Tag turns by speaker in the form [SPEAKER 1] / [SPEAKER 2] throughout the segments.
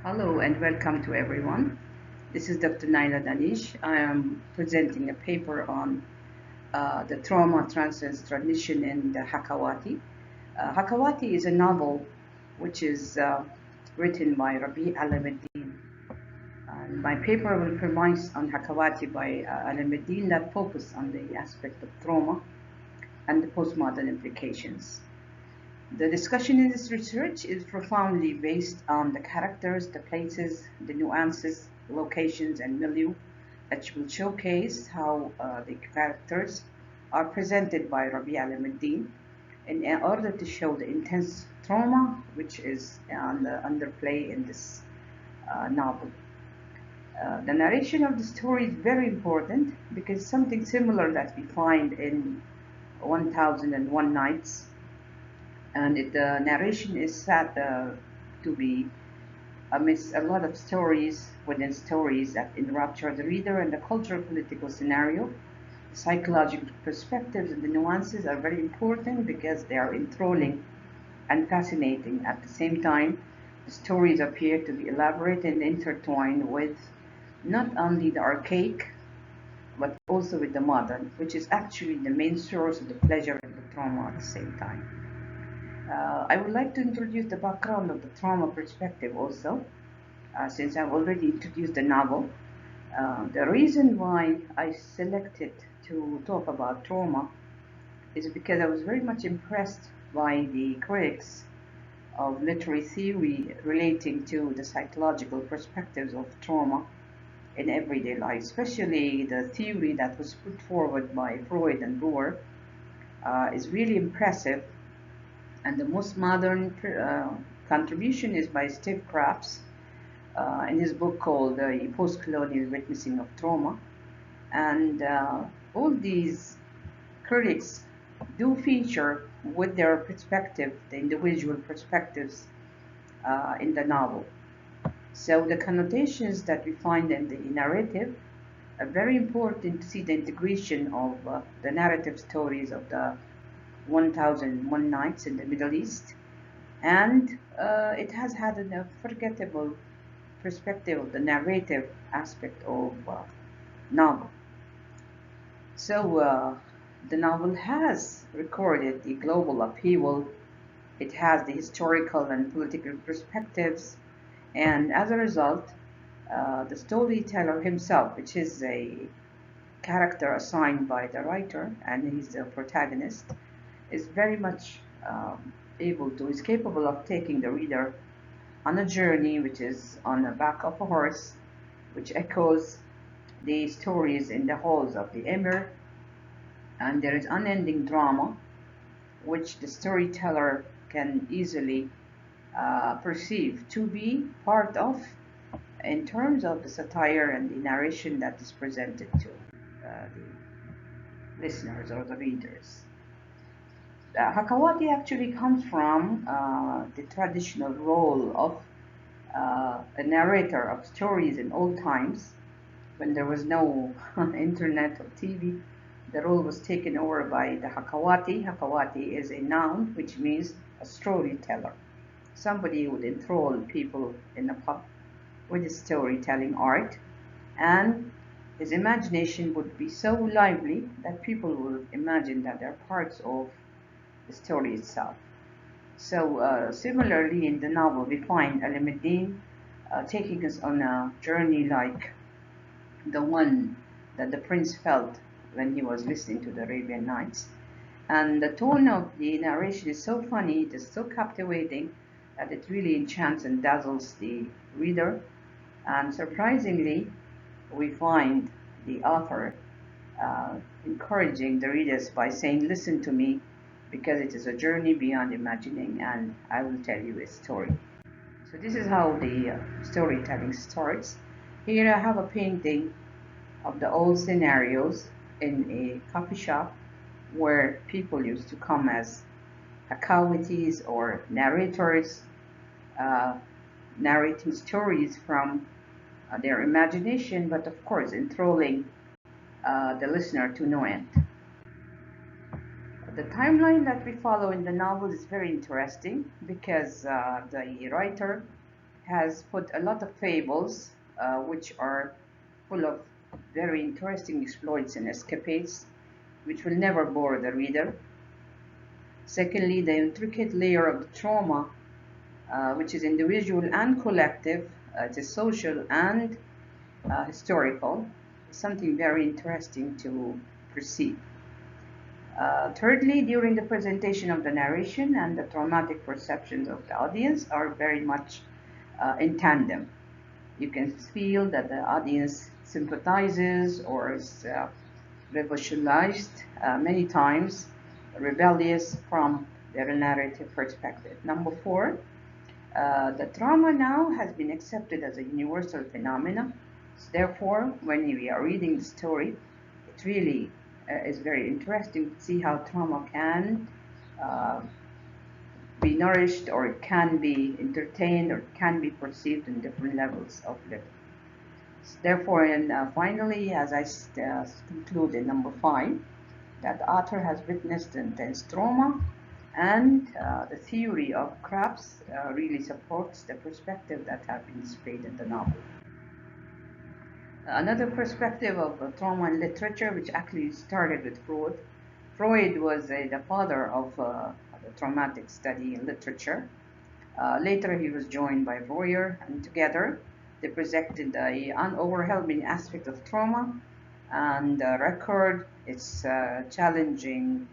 [SPEAKER 1] Hello and welcome to everyone. This is Dr. Naila Danish. I am presenting a paper on the trauma transcends tradition in the Hakawati. Hakawati is a novel which is written by Rabi Alameddin. And my paper will premise on Hakawati by Alameddin that focus on the aspect of trauma and the postmodern implications. The discussion in this research is profoundly based on the characters, the places, the nuances, locations, and milieu that will showcase how the characters are presented by Rabi al-Muddin in order to show the intense trauma which is on the underplay in this novel. The narration of the story is very important because something similar that we find in 1001 Nights, and the narration is said to be amidst a lot of stories within stories that enrapture the reader, and the cultural political scenario, the psychological perspectives, and the nuances are very important because they are enthralling and fascinating. At the same time, the stories appear to be elaborate and intertwined with not only the archaic but also with the modern, which is actually the main source of the pleasure and the trauma at the same time. I would like to introduce the background of the trauma perspective also, since I've already introduced the novel. The reason why I selected to talk about trauma is because I was very much impressed by the critics of literary theory relating to the psychological perspectives of trauma in everyday life, especially the theory that was put forward by Freud and Bohr is really impressive. And the most modern contribution is by Steve Krafts in his book called The Post-Colonial Witnessing of Trauma. And all these critics do feature with their perspective, the individual perspectives in the novel. So the connotations that we find in the narrative are very important to see the integration of the narrative stories of the 1001 Nights in the Middle East, and it has had an unforgettable perspective of the narrative aspect of novel. So the novel has recorded the global upheaval. It has the historical and political perspectives, and as a result, the storyteller himself, which is a character assigned by the writer, and he's the protagonist, is very much is capable of taking the reader on a journey which is on the back of a horse, which echoes the stories in the halls of the emir, and there is unending drama which the storyteller can easily perceive to be part of in terms of the satire and the narration that is presented to the listeners or the readers. Hakawati actually comes from the traditional role of a narrator of stories in old times when there was no internet or TV. The role was taken over by the Hakawati. Hakawati is a noun which means a storyteller, somebody who would enthrall people in a pub with his storytelling art, and his imagination would be so lively that people would imagine that they're parts of the story itself. So similarly in the novel we find Alameddin taking us on a journey like the one that the prince felt when he was listening to the Arabian Nights. And the tone of the narration is so funny, it is so captivating that it really enchants and dazzles the reader. And surprisingly, we find the author encouraging the readers by saying, "Listen to me, because it is a journey beyond imagining, and I will tell you a story." So this is how the storytelling starts. Here I have a painting of the old scenarios in a coffee shop where people used to come as Hakawatis or narrators, uh, narrating stories from their imagination, but of course enthralling the listener to no end. The timeline that we follow in the novel is very interesting because the writer has put a lot of fables, which are full of very interesting exploits and escapades, which will never bore the reader. Secondly, the intricate layer of the trauma, which is individual and collective, it is social and historical, is something very interesting to perceive. Thirdly, during the presentation of the narration and the traumatic perceptions of the audience are very much in tandem. You can feel that the audience sympathizes or is revolutionized many times, rebellious from their narrative perspective. Number four, the trauma now has been accepted as a universal phenomenon. Therefore, when we are reading the story, it really is very interesting to see how trauma can uh, be nourished, or it can be entertained, or it can be perceived in different levels of living. Therefore, and finally, as I conclude in number five, that the author has witnessed intense trauma, and the theory of crabs really supports the perspective that have been displayed in the novel. Another perspective of trauma in literature, which actually started with Freud. Freud was the father of the traumatic study in literature. Later, he was joined by Royer, and together they presented an overwhelming aspect of trauma and record its challenging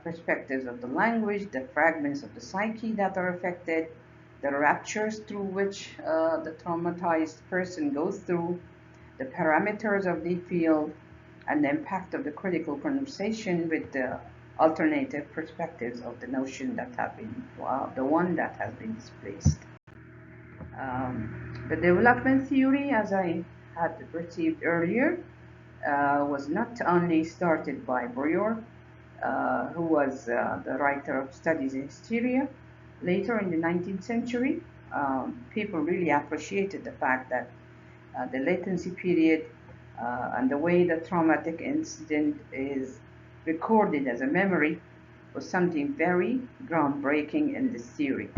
[SPEAKER 1] perspectives of the language, the fragments of the psyche that are affected, the ruptures through which the traumatized person goes through, the parameters of the field, and the impact of the critical conversation with the alternative perspectives of the notion that have been, the one that has been displaced. The development theory, as I had perceived earlier, was not only started by Breuer, who was the writer of Studies in Hysteria. Later in the 19th century, people really appreciated the fact that the latency period and the way the traumatic incident is recorded as a memory was something very groundbreaking in this theory.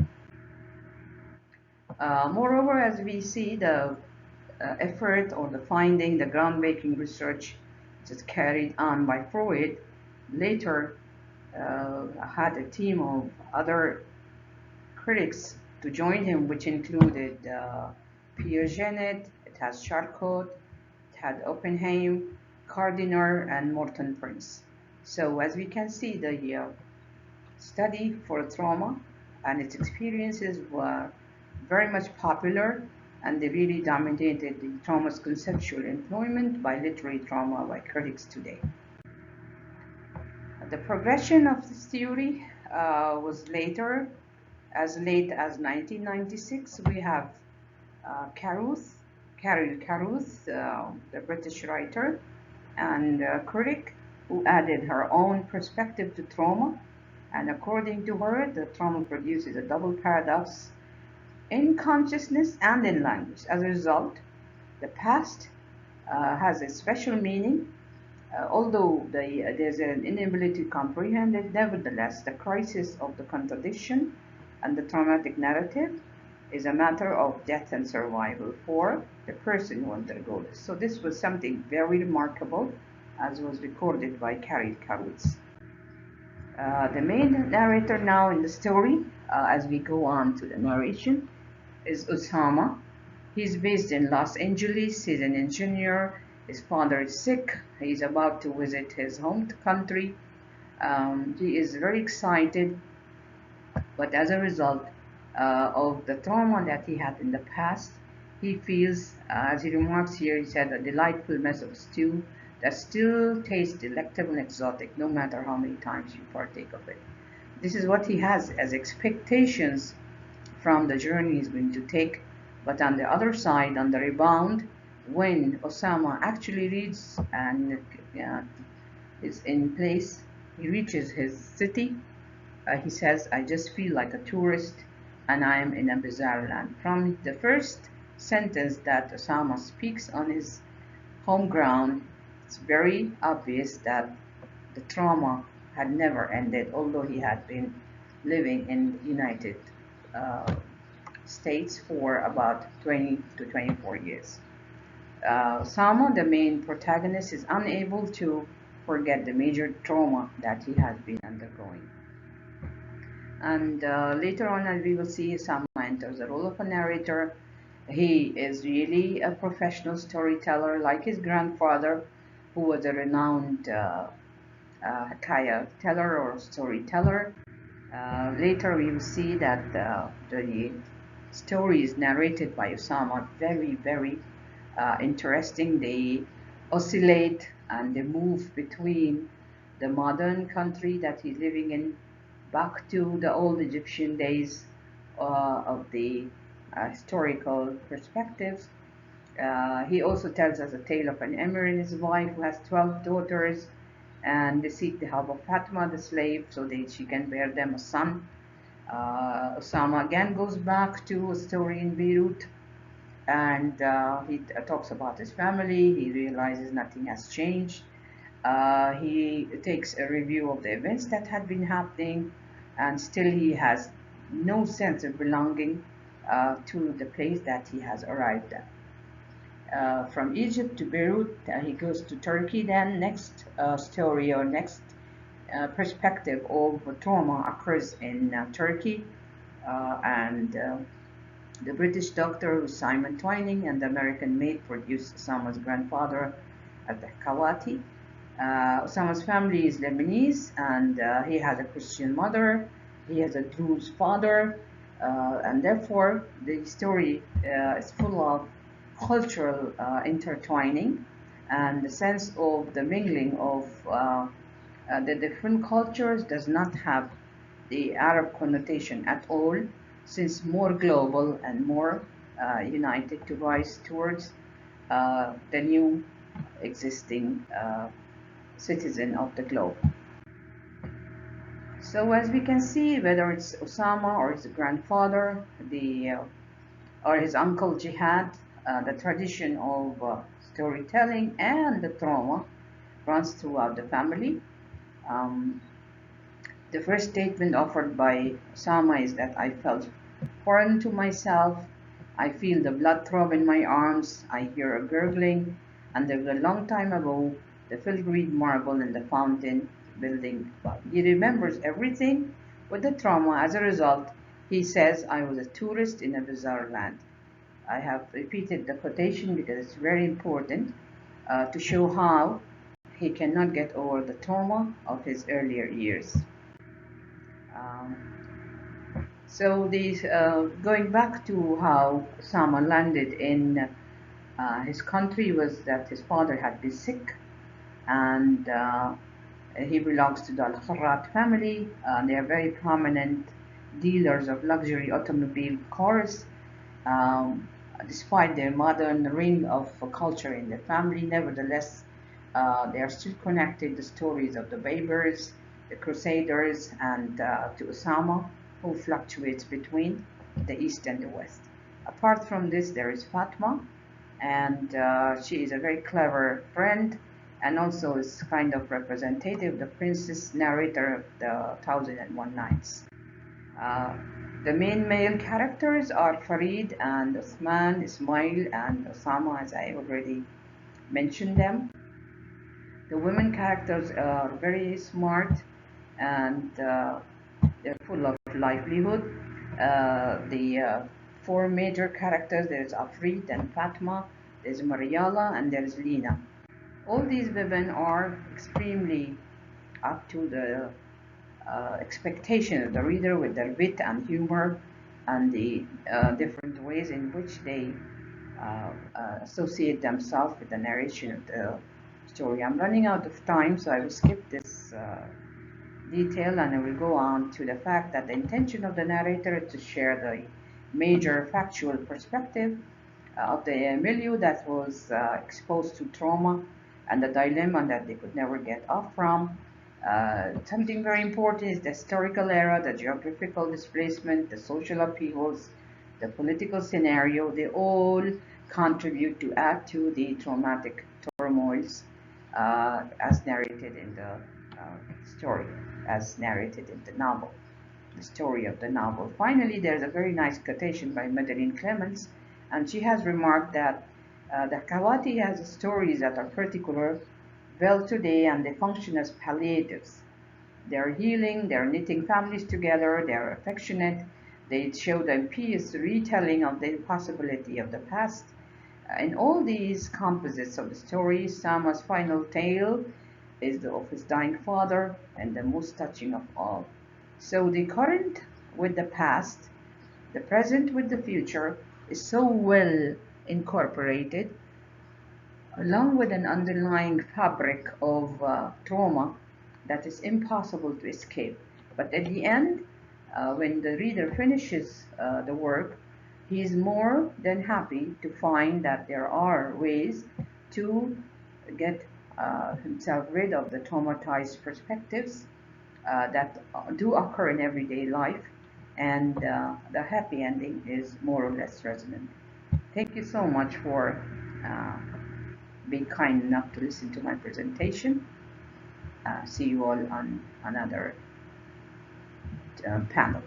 [SPEAKER 1] Moreover, as we see the effort or the finding, the groundbreaking research just carried on by Freud, later had a team of other critics to join him, which included Pierre Genet, it has Charcot, it had Oppenheim, Gardiner, and Morton Prince. So as we can see, the study for trauma and its experiences were very much popular, and they really dominated the trauma's conceptual employment by literary trauma by critics today. The progression of this theory was later, as late as 1996. We have Carruth, Carol Carruth, the British writer and critic, who added her own perspective to trauma. And according to her, the trauma produces a double paradox in consciousness and in language. As a result, the past has a special meaning. Although there's an inability to comprehend it, nevertheless, the crisis of the contradiction and the traumatic narrative is a matter of death and survival for the person who undergoes it. So this was something very remarkable, as was recorded by Carol Carruth. The main narrator now in the story, as we go on to the narration, is Osama. He's based in Los Angeles. He's an engineer. His father is sick. He's about to visit his home country. He is very excited, but as a result of the trauma that he had in the past, he feels, as he remarks here, he said, a delightful mess of stew that still tastes delectable and exotic, no matter how many times you partake of it. This is what he has as expectations from the journey he's going to take. But on the other side, on the rebound, when Osama actually reads and is in place, he reaches his city, he says, I just feel like a tourist and I am in a bizarre land. From the first sentence that Osama speaks on his home ground, it's very obvious that the trauma had never ended, although he had been living in United States for about 20 to 24 years. Sama, the main protagonist, is unable to forget the major trauma that he has been undergoing. And later on, as we will see, Sama enters the role of a narrator. He is really a professional storyteller, like his grandfather, who was a renowned hikaya teller or storyteller. Later, we will see that the stories narrated by Osama are very, very interesting. They oscillate and they move between the modern country that he's living in back to the old Egyptian days of the historical perspectives. He also tells us a tale of an emir and his wife who has 12 daughters, and they seek the help of Fatima, the slave, so that she can bear them a son. Osama again goes back to a story in Beirut, and he talks about his family. He realizes nothing has changed. He takes a review of the events that had been happening, and still he has no sense of belonging to the place that he has arrived at. From Egypt to Beirut, he goes to Turkey. Then next story or next perspective of trauma occurs in Turkey, and the British doctor, who's Simon Twining, and the American maid produced Osama's grandfather at the Hakawati. Osama's family is Lebanese, and he has a Christian mother. He has a Druze father, and therefore the story is full of cultural intertwining and the sense of the mingling of the different cultures does not have the Arab connotation at all, since more global and more united to rise towards the new existing citizen of the globe. So as we can see, whether it's Osama or his grandfather, or his uncle Jihad, the tradition of storytelling and the trauma runs throughout the family. Um, the first statement offered by Osama is that I felt foreign to myself. I feel the blood throb in my arms. I hear a gurgling, and there was a long time ago the filigree marble in the fountain building. He remembers everything with the trauma. As a result, he says, I was a tourist in a bizarre land. I have repeated the quotation because it's very important to show how he cannot get over the trauma of his earlier years. Um, so going back to how Sama landed in his country was that his father had been sick, and he belongs to the Al-Kharrat family. They are very prominent dealers of luxury automobile cars. Um, Despite their modern ring of culture in the family, nevertheless, they are still connected. The stories of the Babers, the Crusaders, and to Osama, who fluctuates between the East and the West. Apart from this, there is Fatma, and she is a very clever friend, and also is kind of representative, the princess narrator of the Thousand and One Nights. Uh, the main male characters are Farid and Osman, Ismail, and Osama, as I already mentioned them. The women characters are very smart and they're full of livelihood. The four major characters, there's Afrit and Fatma, there's Mariala, and there's Lina. All these women are extremely up to the expectation of the reader with their wit and humor and the different ways in which they associate themselves with the narration of the story. I'm running out of time, so I will skip this detail and I will go on to the fact that the intention of the narrator is to share the major factual perspective of the milieu that was exposed to trauma and the dilemma that they could never get off from. Something very important is the historical era, the geographical displacement, the social upheavals, the political scenario. They all contribute to add to the traumatic turmoils as narrated in the story, as narrated in the novel. the story of the novel. Finally, there's a very nice quotation by Madeline Clemens, and she has remarked that the Hakawati has stories that are particular, well today, and they function as palliatives. They're healing, they're knitting families together, they're affectionate, they show the impious retelling of the possibility of the past. In all these composites of the story, Sama's final tale is of his dying father and the most touching of all. So the current with the past, the present with the future is so well incorporated, along with an underlying fabric of trauma that is impossible to escape. But at the end, when the reader finishes the work, he is more than happy to find that there are ways to get himself rid of the traumatized perspectives that do occur in everyday life, and the happy ending is more or less resonant. Thank you so much for uh, being kind enough to listen to my presentation. See you all on another panel.